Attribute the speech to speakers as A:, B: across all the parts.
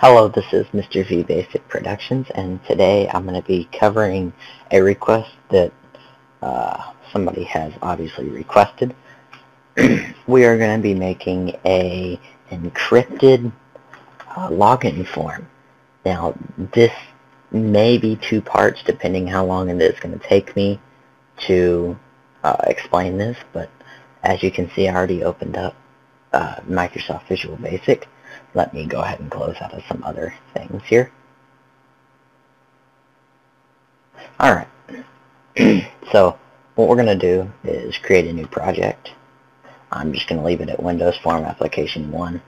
A: Hello, this is MrVbasic Productions, and today I'm going to be covering a request that somebody has obviously requested. We are going to be making a encrypted login form. Now, this may be two parts depending how long it is going to take me to explain this, but as you can see, I already opened up Microsoft Visual Basic. Let me go ahead and close out of some other things here. Alright, so what we're going to do is create a new project. I'm just going to leave it at Windows Form Application 1,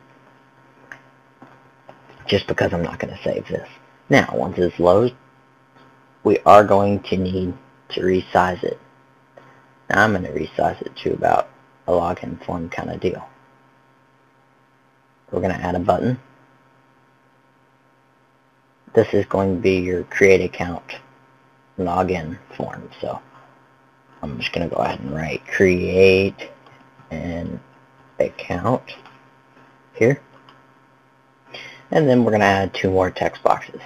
A: just because I'm not going to save this. Now, once it's loaded, we are going to need to resize it. Now, I'm going to resize it to about a login form kind of deal. We're going to add a button. This is going to be your create account login form. So I'm just going to go ahead and write create an account here. And then we're going to add two more text boxes.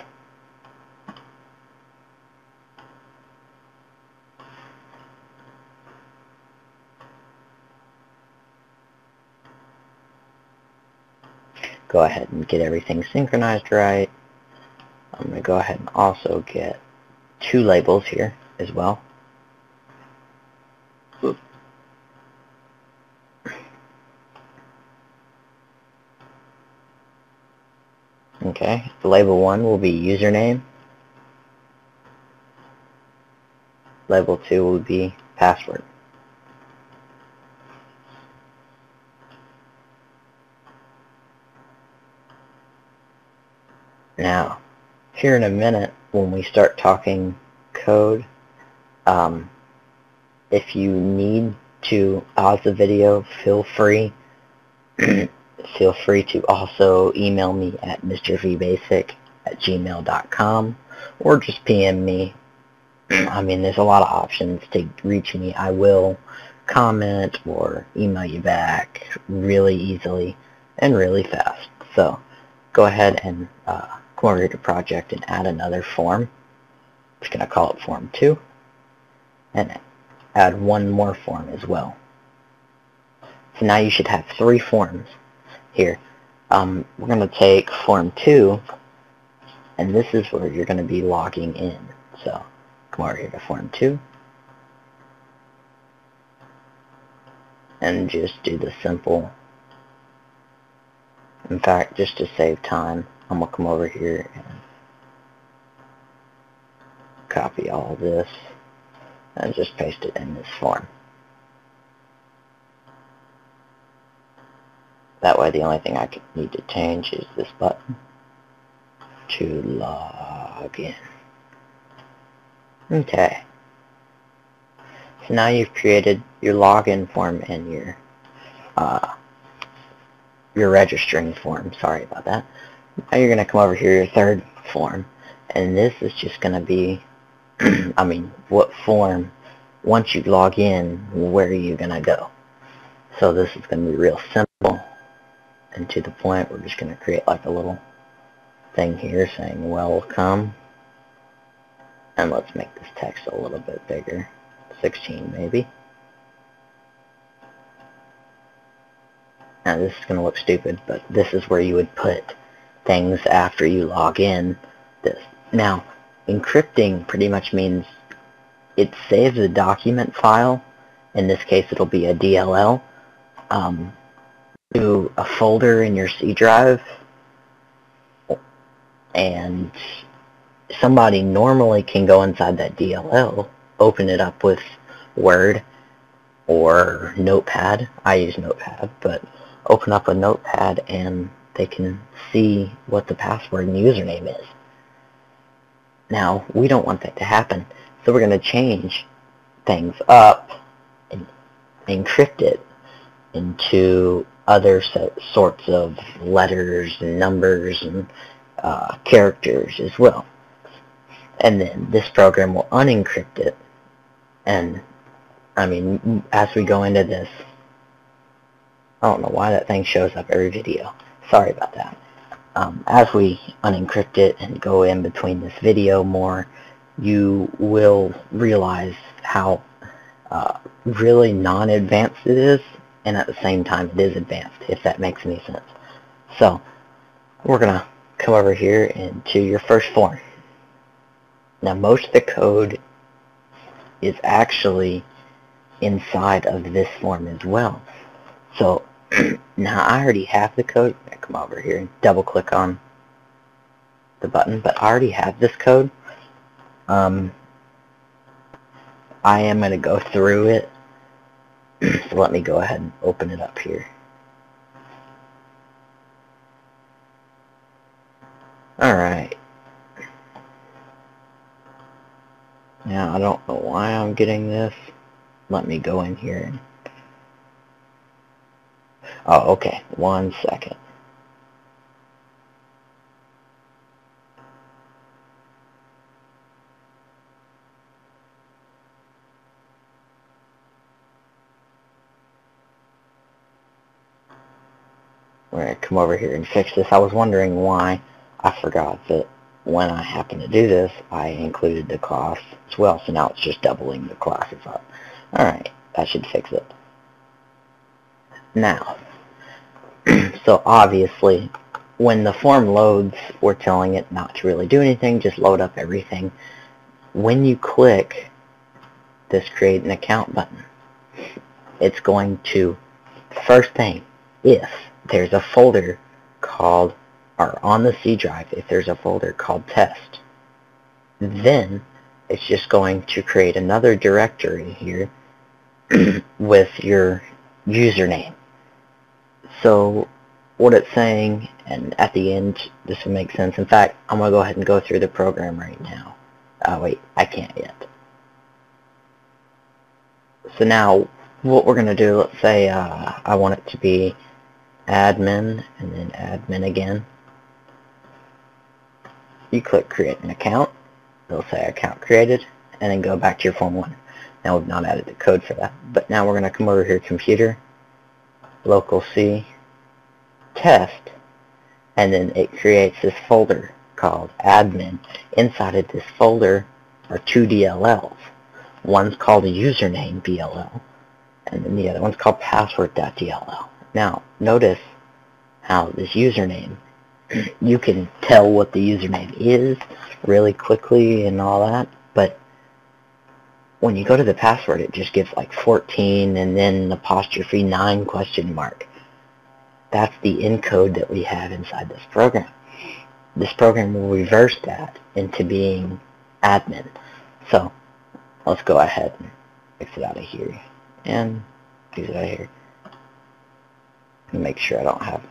A: Go ahead and get everything synchronized right. I'm going to go ahead and also get two labels here as well. Okay, label 1 will be username. Label 2 will be password. Now, here in a minute, when we start talking code, if you need to pause the video, feel free to also email me at MrVbasic@gmail.com or just PM me. I mean, there's a lot of options to reach me. I will comment or email you back really easily and really fast. So go ahead and come over to project and add another form. I'm just going to call it form 2 and add one more form as well. So now you should have 3 forms here. We're going to take form 2, and this is where you're going to be logging in. So come over here to form 2 and just do the simple. In fact, just to save time, I'm going to come over here and copy all this and just paste it in this form. That way the only thing I need to change is this button to log in. Okay. So now you've created your login form and your registering form. Sorry about that. Now you're going to come over here to your third form, and this is just going to be I mean, what form, once you log in, where are you going to go? So this is going to be real simple and to the point. We're just going to create like a little thing here saying welcome, and let's make this text a little bit bigger, 16 maybe. Now this is going to look stupid, but this is where you would put things after you log in. Now, encrypting pretty much means it saves a document file. In this case, it'll be a DLL to a folder in your C drive, and somebody normally can go inside that DLL, open it up with Word or Notepad. I use Notepad, but open up a Notepad and they can see what the password and username is. Now, we don't want that to happen, so we're going to change things up and encrypt it into other sorts of letters and numbers and characters as well. And then this program will unencrypt it. And I mean, as we go into this, I don't know why that thing shows up every video. Sorry about that. as we unencrypt it and go in between this video more, you will realize how really non-advanced it is, and at the same time it is advanced, if that makes any sense. So we're going to come over here into your first form. Now most of the code is actually inside of this form as well. So now I already have the code. I come over here and double click on the button, but I already have this code. I am going to go through it. So let me go ahead and open it up here. Alright. Now I don't know why I'm getting this. Let me go in here and... Oh, okay. 1 second. We're going to come over here and fix this. I was wondering why I forgot that when I happened to do this, I included the class as well. So now it's just doubling the classes up. Alright, that should fix it. Now, so obviously, when the form loads, we're telling it not to really do anything, just load up everything. When you click this create an account button, it's going to, first thing, if there's a folder called, or on the C drive, if there's a folder called test, then it's just going to create another directory here with your username. So what it's saying, and at the end this will make sense. In fact, I'm going to go ahead and go through the program right now. Wait, I can't yet. So now what we're going to do, let's say I want it to be admin and then admin again. You click create an account, it'll say account created, and then go back to your form 1. Now we've not added the code for that, but now we're going to come over here, computer, local C, test, and then it creates this folder called admin. Inside of this folder are 2 DLLs. One's called a username BLL, and then the other one's called password.dll. Now notice how this username, you can tell what the username is really quickly and all that, but when you go to the password, it just gives like 14 and then apostrophe 9 question mark. That's the encode that we have inside this program. This program will reverse that into being admin. So let's go ahead and fix it out of here and fix it out of here and make sure I don't have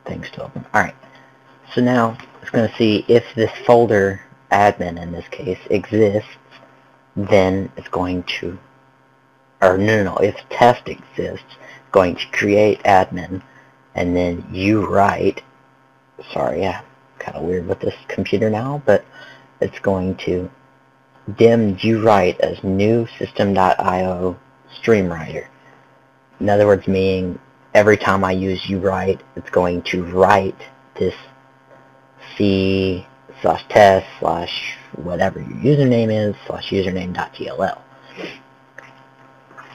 A: things to open. Alright, so now it's going to see if this folder admin in this case exists, then it's going to, or no, if test exists, it's going to create admin, and then you write, sorry, yeah, kind of weird with this computer now, but it's going to dim you write as new system.io stream writer. In other words, meaning every time I use you write, it's going to write this C/test/ whatever your username is /username.dll.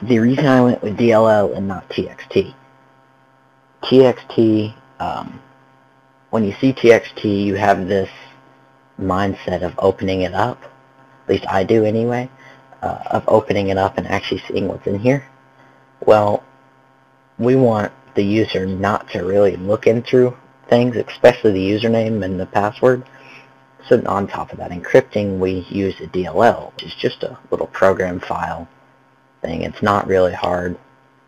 A: The reason I went with DLL and not TXT. TXT, when you see TXT, you have this mindset of opening it up. At least I do anyway, of opening it up and actually seeing what's in here. Well, we want the user not to really look into things, especially the username and the password. So on top of that encrypting, we use a DLL, which is just a little program file thing. It's not really hard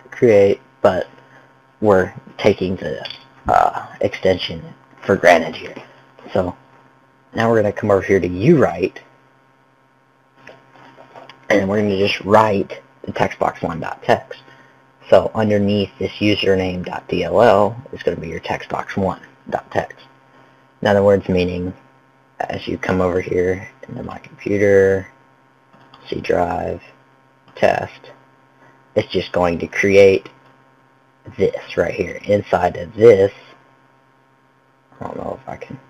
A: to create, but we're taking the extension for granted here. So now we're going to come over here to uWrite, and we're going to just write the textbox1.text. So underneath this username.dll is going to be your textbox1.text. In other words, meaning as you come over here into my computer, C drive, test, it's just going to create this right here. Inside of this, I don't know if I can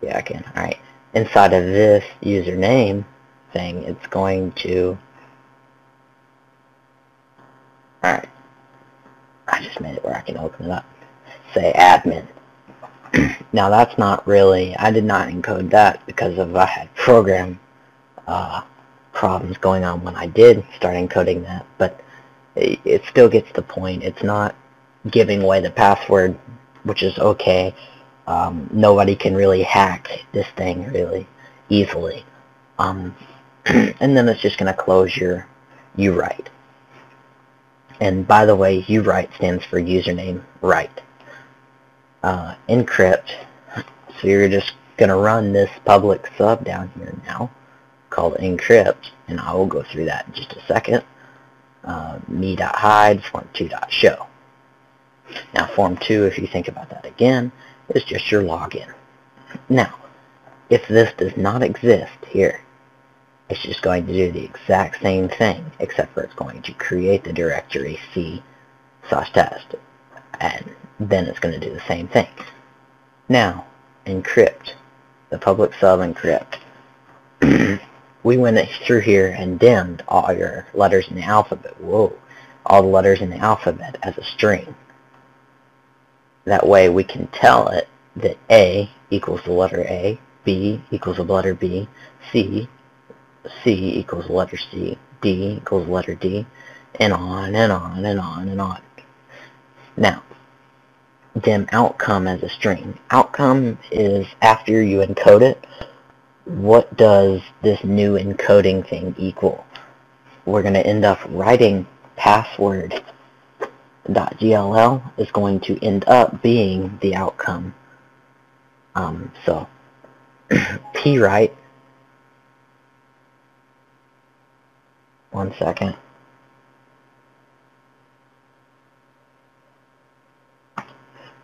A: Yeah, I can. Alright. Inside of this username thing, it's going to... Alright. I just made it where I can open it up. Say admin. Now that's not really... I did not encode that because I had program problems going on when I did start encoding that, but it still gets the point. It's not giving away the password, which is okay. Nobody can really hack this thing really easily. And then it's just going to close your uWrite. And by the way, uWrite stands for username write. Encrypt. So you're just going to run this public sub down here now called encrypt, and I will go through that in just a second. Me.hide form2.show. Now form 2, if you think about that again, is just your login. Now, if this does not exist here, it's just going to do the exact same thing, except for it's going to create the directory c/test, and then it's going to do the same thing. Now, encrypt, the public sub encrypt. We went through here and dimmed all your letters in the alphabet. Whoa, all the letters in the alphabet as a string. That way we can tell it that A equals the letter A, B equals the letter B, C equals the letter C, D equals the letter D, and on and on and on and on. Now, dim outcome as a string. Outcome is after you encode it, what does this new encoding thing equal? We're going to end up writing password.gll is going to end up being the outcome. So pwrite, one second.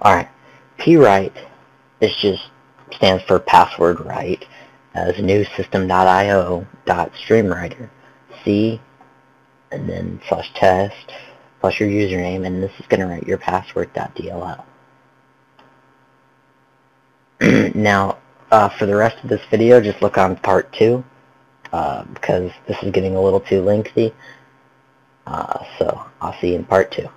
A: Alright, pwrite is just stands for password write as new system.io.streamwriter C and then /test plus your username, and this is going to write your password.dll. Now, for the rest of this video, just look on part 2 because this is getting a little too lengthy. So I'll see you in part 2.